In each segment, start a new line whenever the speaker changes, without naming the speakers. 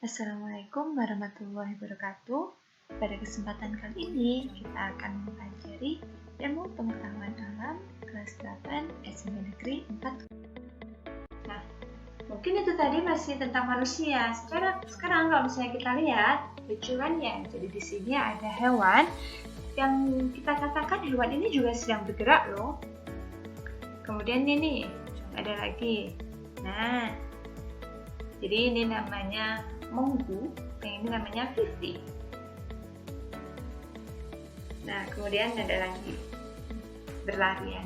Assalamualaikum warahmatullahi wabarakatuh. Pada kesempatan kali ini kita akan mempelajari ilmu pengetahuan alam kelas 8 SMP Negeri 4. Nah, mungkin itu tadi masih tentang manusia. Sekarang kalau misalnya kita lihat, lucu kan ya? Jadi di sini ada hewan yang kita katakan hewan ini juga sedang bergerak loh. Kemudian ini ada lagi. Nah, jadi ini namanya monggu, yang ini namanya Vivi. Nah, kemudian ada lagi berlarian.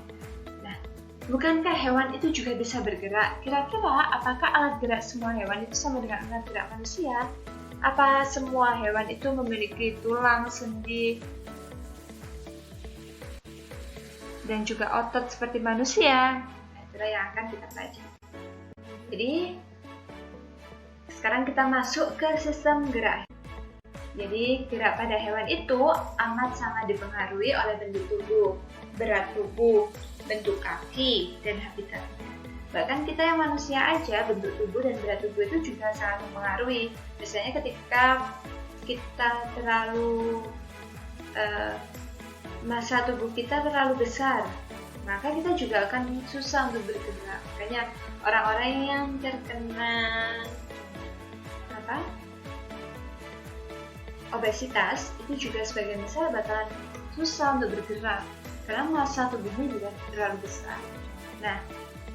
Nah, bukankah hewan itu juga bisa bergerak? Kira-kira apakah alat gerak semua hewan itu sama dengan alat gerak manusia? Apa semua hewan itu memiliki tulang, sendi, dan juga otot seperti manusia? Nah, itulah yang akan kita pelajari. Jadi, sekarang kita masuk ke sistem gerak. Jadi, gerak pada hewan itu amat sangat dipengaruhi oleh bentuk tubuh, berat tubuh, bentuk kaki, dan habitatnya. Bahkan kita yang manusia aja, bentuk tubuh dan berat tubuh itu juga sangat mempengaruhi. Misalnya ketika kita terlalu massa tubuh kita terlalu besar, maka kita juga akan susah untuk bergerak. Makanya orang-orang yang terkena obesitas itu juga sebagian besar bakalan susah untuk bergerak karena massa tubuhnya juga terlalu besar. Nah,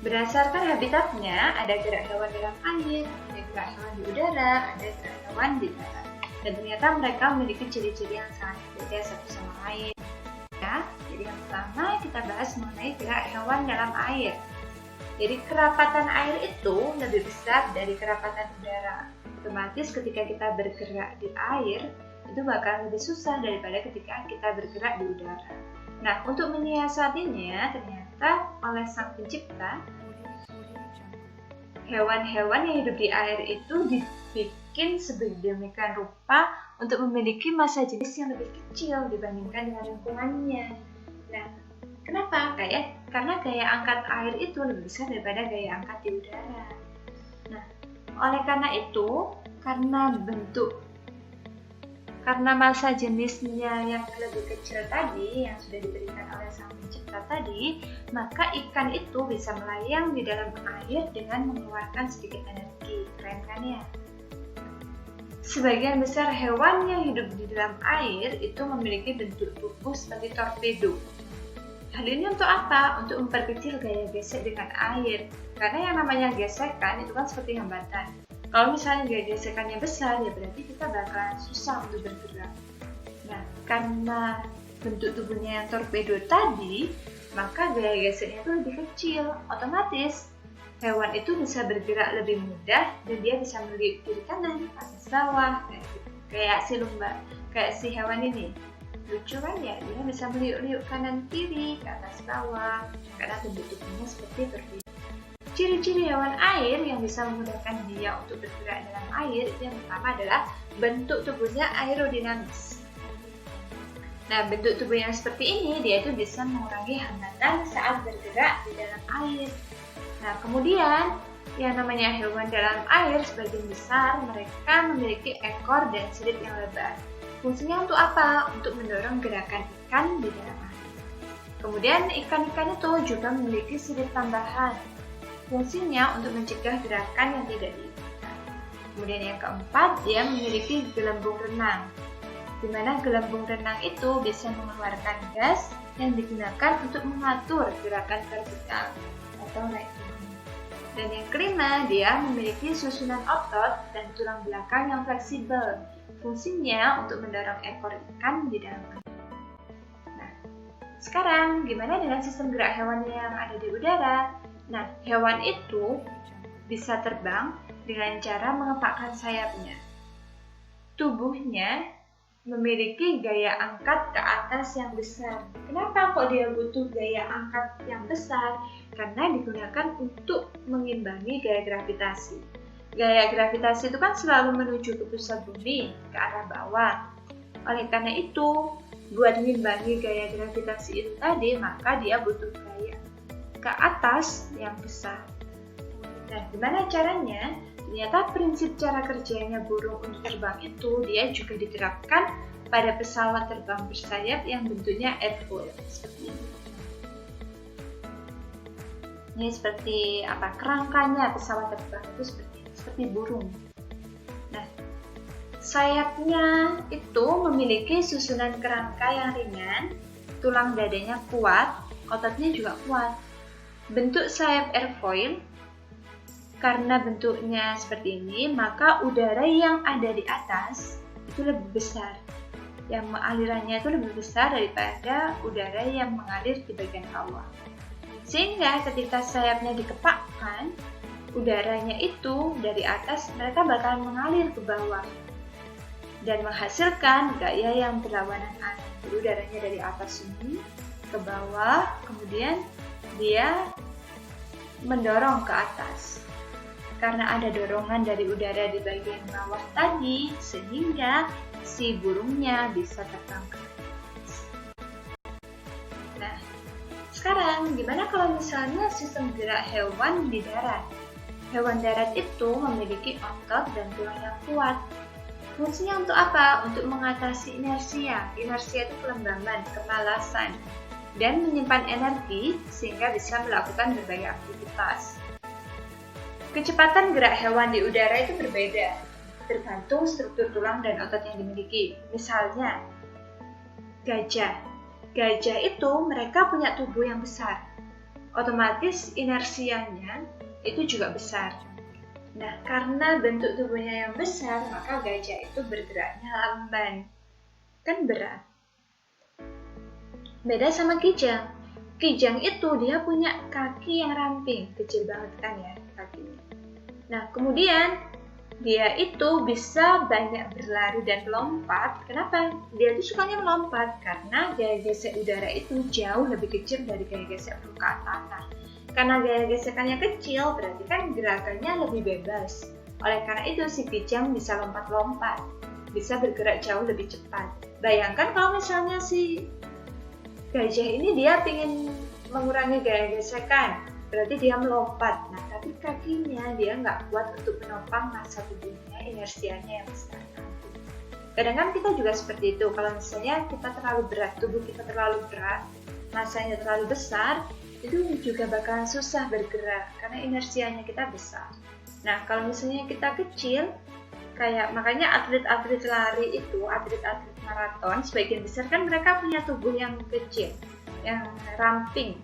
berdasarkan habitatnya ada gerak hewan dalam air, ada gerak hewan di udara, ada gerak hewan di darat. Dan ternyata mereka memiliki ciri-ciri yang sangat berbeda satu sama lain. Ya, jadi yang pertama kita bahas mengenai gerak hewan dalam air. Jadi kerapatan air itu lebih besar dari kerapatan udara. Otomatis ketika kita bergerak di air, itu bakal lebih susah daripada ketika kita bergerak di udara. Nah, untuk menyiasatinya, ternyata oleh Sang Pencipta, hewan-hewan yang hidup di air itu dibikin sedemikian rupa untuk memiliki massa jenis yang lebih kecil dibandingkan dengan lingkungannya. Nah, kenapa? Karena gaya angkat air itu lebih besar daripada gaya angkat di udara. Nah, oleh karena itu, karena massa jenisnya yang lebih kecil tadi, yang sudah diberikan oleh Sang Pencipta tadi, maka ikan itu bisa melayang di dalam air dengan mengeluarkan sedikit energi. Keren kan ya? Sebagian besar hewan yang hidup di dalam air itu memiliki bentuk tubuh seperti torpedo. Hal ini untuk apa? Untuk memperkecil gaya gesek dengan air. Karena yang namanya gesekan itu kan seperti hambatan. Kalau misalnya gaya gesekannya besar, ya berarti kita bakalan susah untuk bergerak. Nah, karena bentuk tubuhnya yang torpedo tadi, maka gaya geseknya itu lebih kecil. Otomatis, hewan itu bisa bergerak lebih mudah dan dia bisa meliuk kiri kanan, atas bawah, kayak si hewan ini. Lucu kan ya, dia bisa meliuk-liuk kanan kiri, ke atas bawah, karena bentuk tubuhnya seperti berbeda. Ciri-ciri hewan air yang bisa memudahkan dia untuk bergerak dalam air itu yang pertama adalah bentuk tubuhnya aerodinamis. Nah, bentuk tubuh yang seperti ini dia itu bisa mengurangi hambatan saat bergerak di dalam air. Nah, kemudian yang namanya hewan dalam air sebagian besar mereka memiliki ekor dan sirip yang lebar. Fungsinya untuk apa? Untuk mendorong gerakan ikan di dalam air. Kemudian ikan-ikan itu juga memiliki sirip tambahan. Fungsinya untuk mencegah gerakan yang tidak diinginkan. Kemudian yang keempat, dia memiliki gelembung renang. Di mana gelembung renang itu bisa mengeluarkan gas yang digunakan untuk mengatur gerakan vertikal atau naik turun. Dan yang kelima, dia memiliki susunan otot dan tulang belakang yang fleksibel. Fungsinya untuk mendorong ekor ikan di dalam air. Nah, sekarang gimana dengan sistem gerak hewan yang ada di udara? Nah, hewan itu bisa terbang dengan cara mengepakkan sayapnya. Tubuhnya memiliki gaya angkat ke atas yang besar. Kenapa kok dia butuh gaya angkat yang besar? Karena digunakan untuk mengimbangi gaya gravitasi. Gaya gravitasi itu kan selalu menuju ke pusat bumi, ke arah bawah. Oleh karena itu, buat mengimbangi gaya gravitasi itu tadi, maka dia butuh gaya ke atas yang besar. Nah, gimana caranya? ternyata prinsip cara kerjanya burung untuk terbang itu dia juga diterapkan pada pesawat terbang bersayap yang bentuknya airfoil seperti ini. Ini seperti apa, kerangkanya pesawat terbang itu seperti burung. Nah, sayapnya itu memiliki susunan kerangka yang ringan, tulang dadanya kuat, ototnya juga kuat. Bentuk sayap airfoil, karena bentuknya seperti ini, maka udara yang ada di atas itu lebih besar. Yang alirannya itu lebih besar daripada udara yang mengalir di bagian bawah. Sehingga ketika sayapnya dikepakkan, udaranya itu dari atas mereka bakal mengalir ke bawah dan menghasilkan gaya yang berlawanan arah. Jadi udaranya dari atas ini ke bawah, kemudian dia mendorong ke atas. Karena ada dorongan dari udara di bagian bawah tadi, sehingga si burungnya bisa terbang ke atas. Nah, sekarang gimana kalau misalnya sistem gerak hewan di darat? Hewan darat itu memiliki otot dan tulang yang kuat. Fungsinya untuk apa? Untuk mengatasi inersia. Inersia itu kelembaban, kemalasan, dan menyimpan energi sehingga bisa melakukan berbagai aktivitas. Kecepatan gerak hewan di udara itu berbeda, tergantung struktur tulang dan otot yang dimiliki. Misalnya, gajah. Gajah itu mereka punya tubuh yang besar. Otomatis inersianya itu juga besar. Nah, karena bentuk tubuhnya yang besar, maka gajah itu bergeraknya lamban. Kan berat. Beda sama kijang. Kijang itu dia punya kaki yang ramping, kecil banget kan ya kakinya. Nah, kemudian dia itu bisa banyak berlari dan melompat. Kenapa? Dia itu sukanya melompat karena gaya gesek udara itu jauh lebih kecil dari gaya gesek permukaan tanah. Karena gaya gesekannya kecil, berarti kan gerakannya lebih bebas. Oleh karena itu si kijang bisa lompat-lompat, bisa bergerak jauh lebih cepat. Bayangkan kalau misalnya si gajah ini dia ingin mengurangi gaya gesekan, berarti dia melompat. Nah, tapi kakinya dia nggak kuat untuk menopang massa tubuhnya, inersianya yang besar. Kadang kan kita juga seperti itu. Kalau misalnya kita terlalu berat, tubuh kita terlalu berat, massanya terlalu besar, itu juga bakalan susah bergerak karena inersianya kita besar. Nah, kalau misalnya kita kecil, kayak makanya atlet-atlet lari itu, atlet-atlet maraton, sebagian besar kan mereka punya tubuh yang kecil, yang ramping,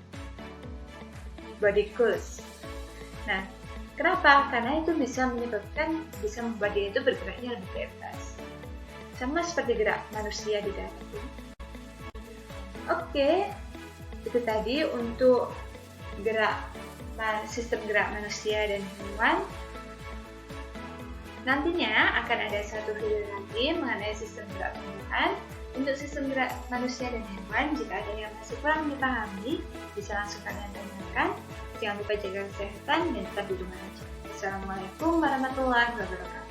body curls. Nah, kenapa? Karena itu bisa membuat dia itu bergeraknya lebih bebas. Sama seperti gerak manusia di darat. Oke, itu tadi untuk sistem gerak manusia dan hewan. Nantinya akan ada satu video lagi mengenai sistem gerak tumbuhan. Untuk sistem gerak manusia dan hewan, jika ada yang masih kurang dipahami, bisa langsung kalian tanyakan. Jangan lupa jaga kesehatan dan tetap di rumah aja. Assalamualaikum warahmatullahi wabarakatuh.